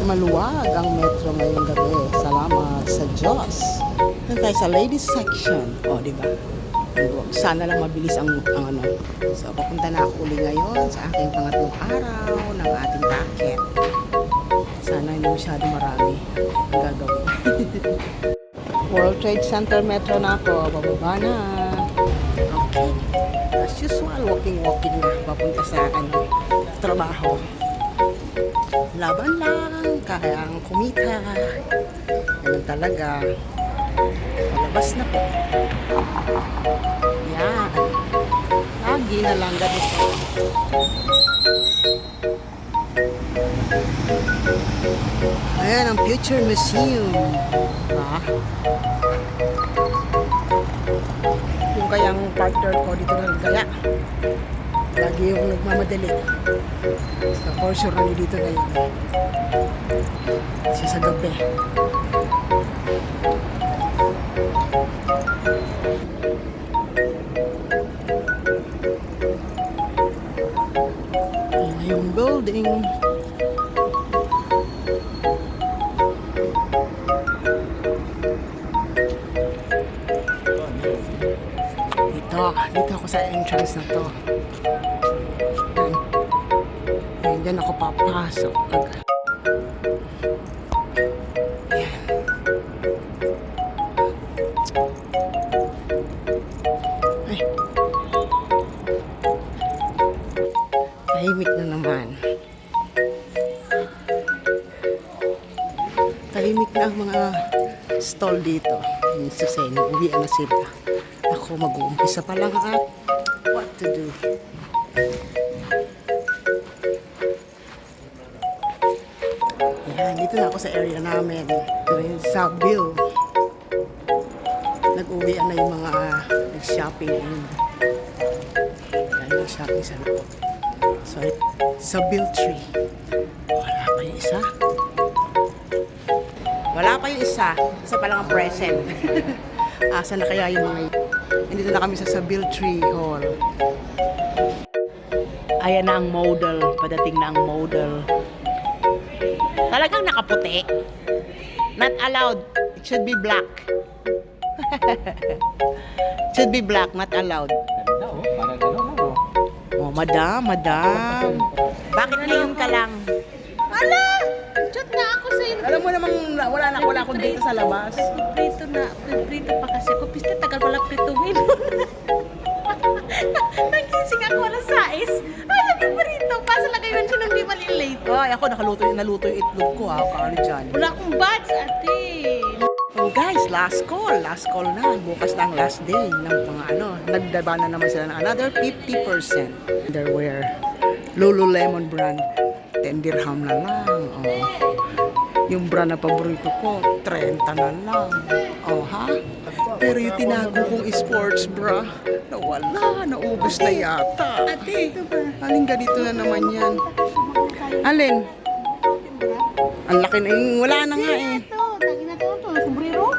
Maluwag ang metro ngayong gabi. Salamat sa Diyos. Doon tayo sa ladies section. O, di ba? Sana lang mabilis ang ano. So, papunta na ako uli ngayon sa aking pangatlong araw ng ating racket. Sana hindi masyado marami ang gagawin. World Trade Center Metro na ako. Bababa na. Okay. As usual, walking na. Papunta sa trabaho. Laban lang. Kayang kumita. Ganun talaga. Palabas na po. Yan. Lagi na lang ganito. Ayan ang Future Museum. Diba? Yung kayang partner ko dito na kaya. Lagi yung nagmamadali. So for sure dito na yun. Siya sa gabi. Ayan yung building. Dito ako sa entrance na to. Ayan, dyan ako papasok. Ayan. Ay. Tahimik na naman. Tahimik na ang mga stall dito. Yung susay, nag-uwian na sila. Ako mag-uumpisa pa lang at what to do. Yan, dito na ako sa area namin. Sa Bill. Nag-uwian na yung mga nag-shopping. Yan, nag-shopping sa loob. So, sa Bill Tree. Wala pa yung isa. Wala pa yung isa. Isa pa lang ang present. Asa na kaya yung mga... Nandito na kami sa Bill Tree Hall. Ayan na ang model. Padating na ang model. Talagang nakaputi. Not allowed. It should be black. It should be black, not allowed. Oh, madam. Bakit ngayon ka lang? Ala! Chat na ako sa iyo. Alam mo namang wala akong dito sa labas. Prito pa kasi ako. Piste, tagal pala prituhin. Nagising ako alas 6. Ay, nagprito. Pasa lagay yun siya nang di malilate. Ay, ako naluto yung itlog ko ha. Kaano dyan. Wala akong buds, ate. So guys, last call na. Bukas na ang last day ng mga nagdaba na naman sila ng another 50%. Underwear. Lululemon brand. 10 dirham na lang. Oh. Yung brand na paborito ko, 30 na lang. Oh, ha? Pero yung tinago kong sports bra, nawala, naubos na yata. Ate, ito ba? Alin ganito na naman yan? Alin? Ang laki na wala na nga eh. Ito, tagi na ito. Sombrero.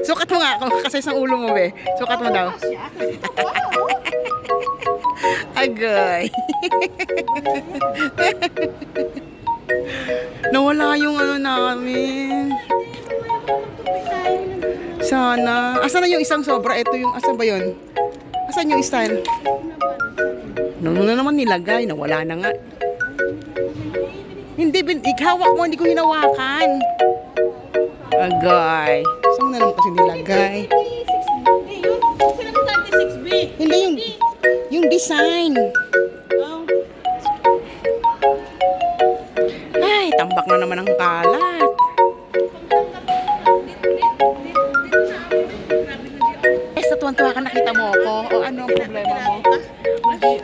Sukat mo nga, kasi isang ulo mo be. Sukat mo daw. Siya, kasi ito pa, oh. Agay. Nawala yung namin. Sana. Asan na yung isang sobra? Ito yung, asan ba yun? Asan yung style? Ano na naman nilagay? Nawala na nga. Hindi, hawak mo, hindi ko hinawakan. Agay. Saan mo na naman kasi nilagay? Hindi yung design. Ay, tambak na naman ang kalat. Sa tuwan-tuwa ka nakita mo ako. O ano ang problema mo?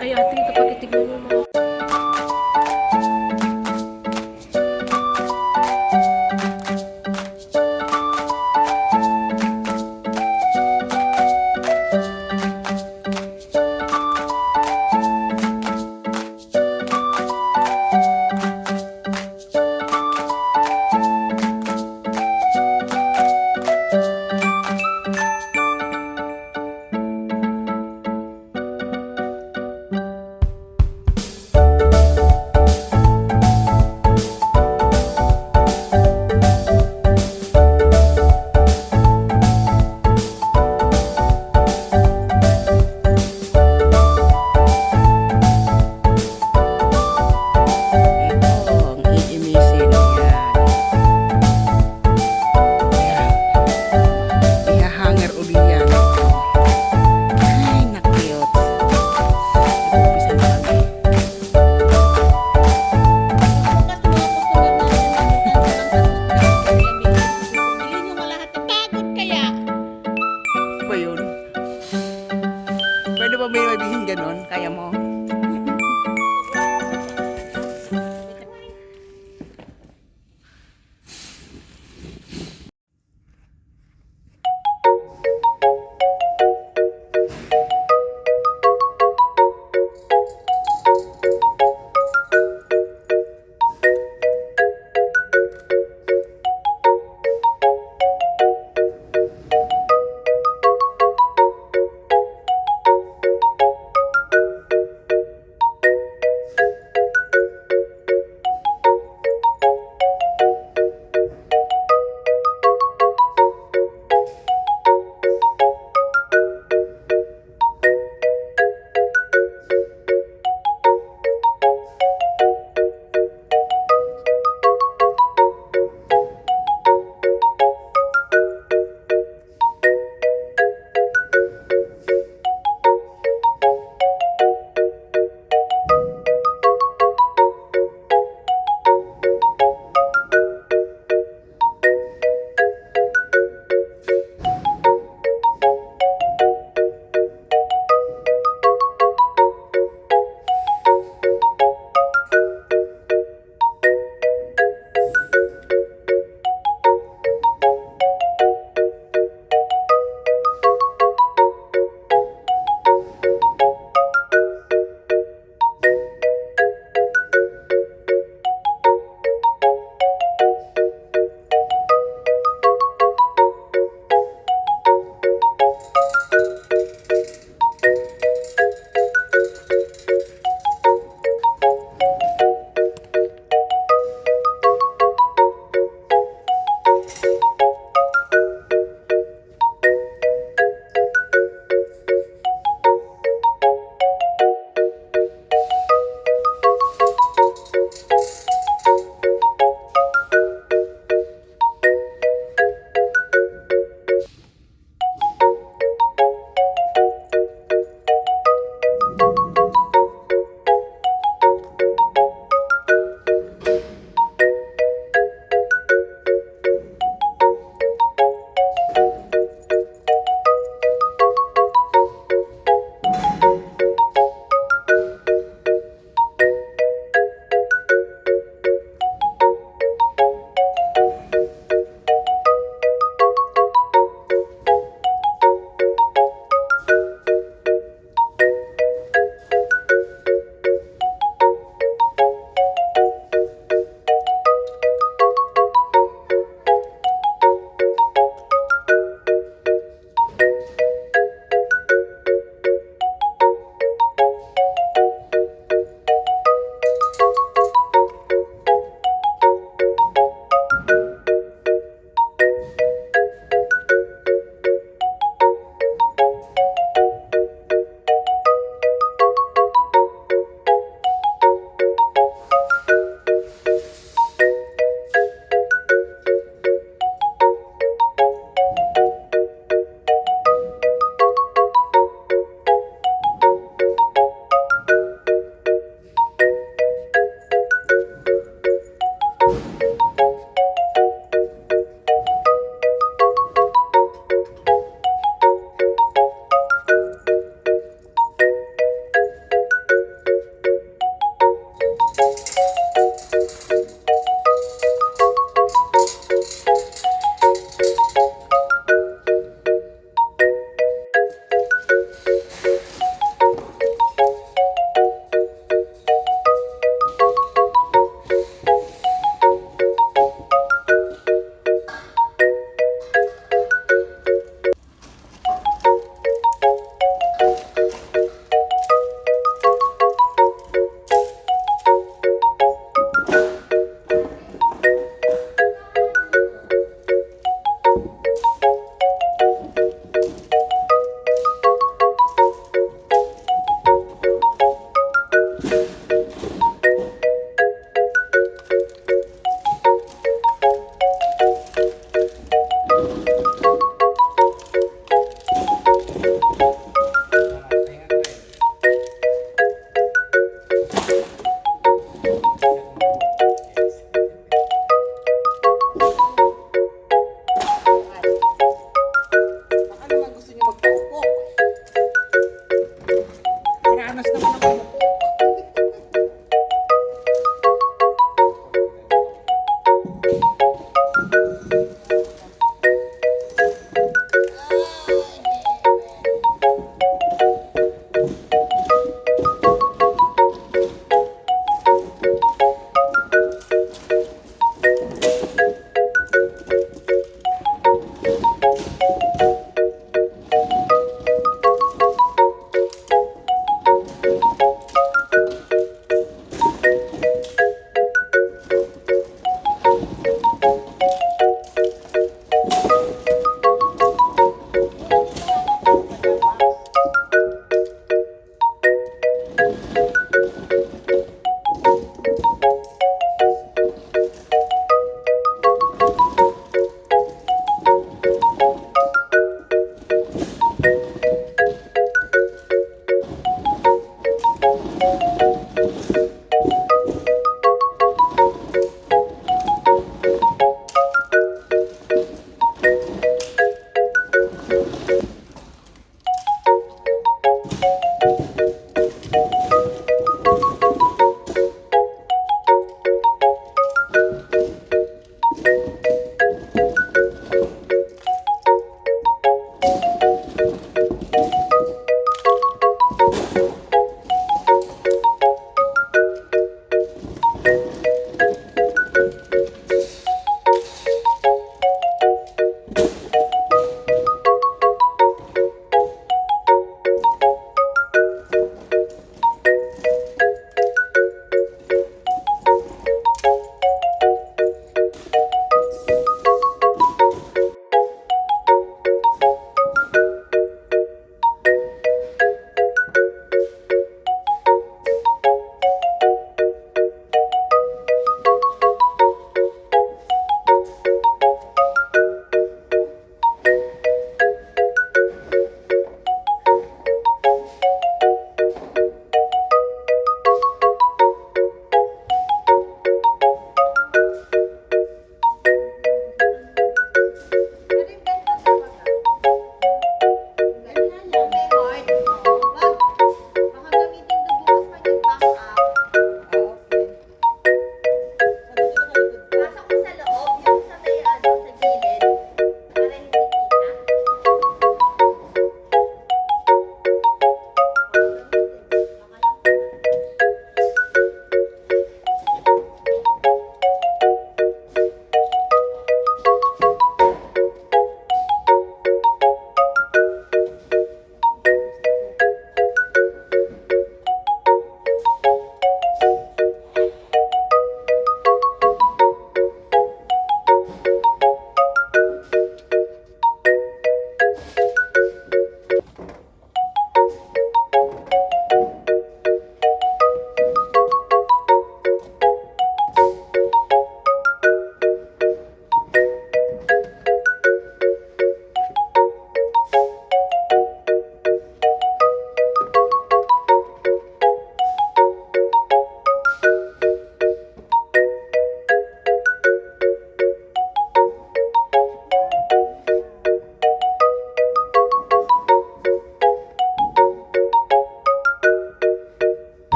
Ay, ate, ito pakitignan mo.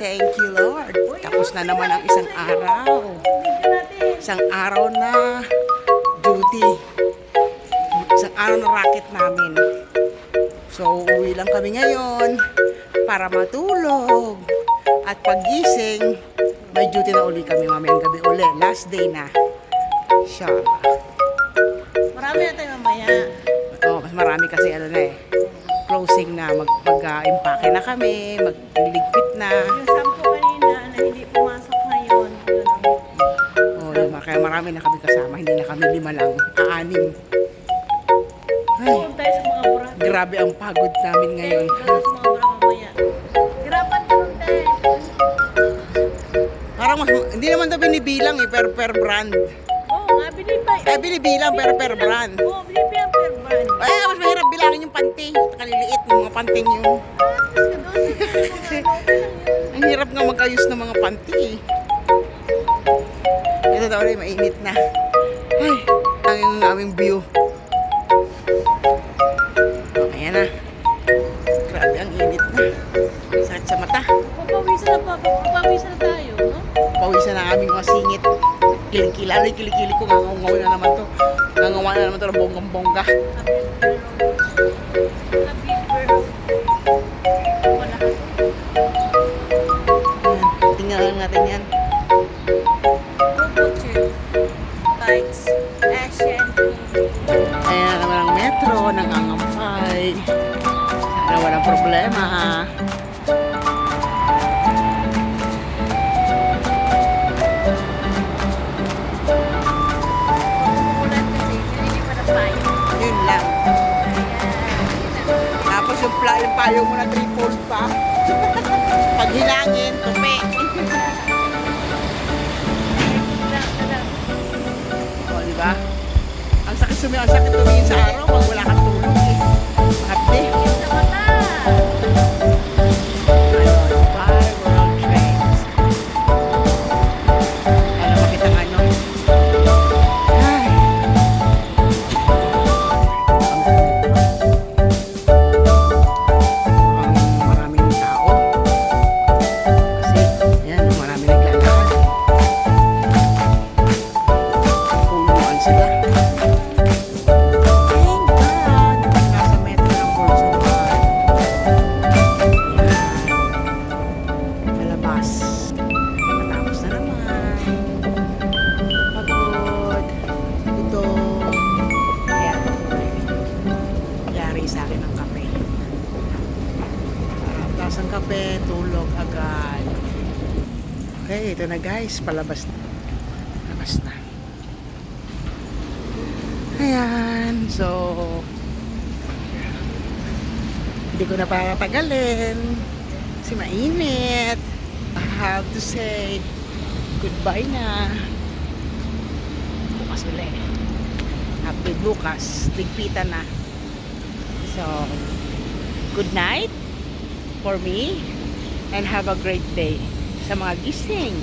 Thank you, Lord. Tapos na naman ang isang araw. Video natin. Isang araw na duty. Isang araw na racket namin. So, uuwi lang kami ngayon para matulog. At pagising, may duty na uli kami mamayang gabi uli. Last day na. Siya. Marami na tayo mamaya. Oh, mas marami kasi ano na eh. Closing na. Mag-impake na kami. Magligpit na. Yung 10 kanina na hindi pumasok ngayon. Yun ang- Oh, kaya marami na kami kasama. Hindi na kami 5 lang. 6. Ay, Doon tayo sa mga bura. grabe ang pagod namin ngayon. Doon tayo sa mga bura mamaya. Hirapan ka nun, te. Parang hindi naman ito binibilang eh, per brand. Oo nga, binibay. Binibilang per brand. Oo, binibay ang per brand. Ay, mas mahirap bilangin yung panty. Kaliliit ng mga panting yung... Ang hirap nga mag-ayos ng mga panty eh. Ito daw rin, mainit na. Ay, ang yung aming view. Oh, ayan na. Grabe, ang init na. Sakit sa mata. Papawisan na tayo, no? Pawisan na aming mga singit. Kilikili. Ano yung kilikili ko? Ngangaw na naman to. Nangawa na naman to ng bonggang-bongga. Happy birthday. Wala ka. Ayan, tingnan lang natin yan. Butcher. Bikes. Action. Ayan na naman ang metro, nangangampay. Sana walang problema. Umulan kasi. Hindi pa na tayo. Yun lang. Tapos yung payo mo na 3-fold pa. Pag hilangin, tupi. O, di ba? Ang sakit tumingin sa araw pag wala kang tulog eh. Hapde. Sa mata. Ayun, bye, world trains. Ano makita nga nyo? Ay. Ang maraming tao. Kasi, yan, maraming naglalakad. Punuan sila. Thank God! Nasa metro ng Borsoban. Yan. Sa labas. Matapos na naman. Pagod. Gutom. Kaya yari sa akin ang kape. Tapos ang kape, tulog agad. Okay, ito na guys. Palabas na. Labas na. Ayan. So, hindi ko na patatagalin. Kasi mainit. I have to say goodbye na. Bukas ulit. Happy bukas. Ligpitan na. So, good night for me and have a great day sa mga gising.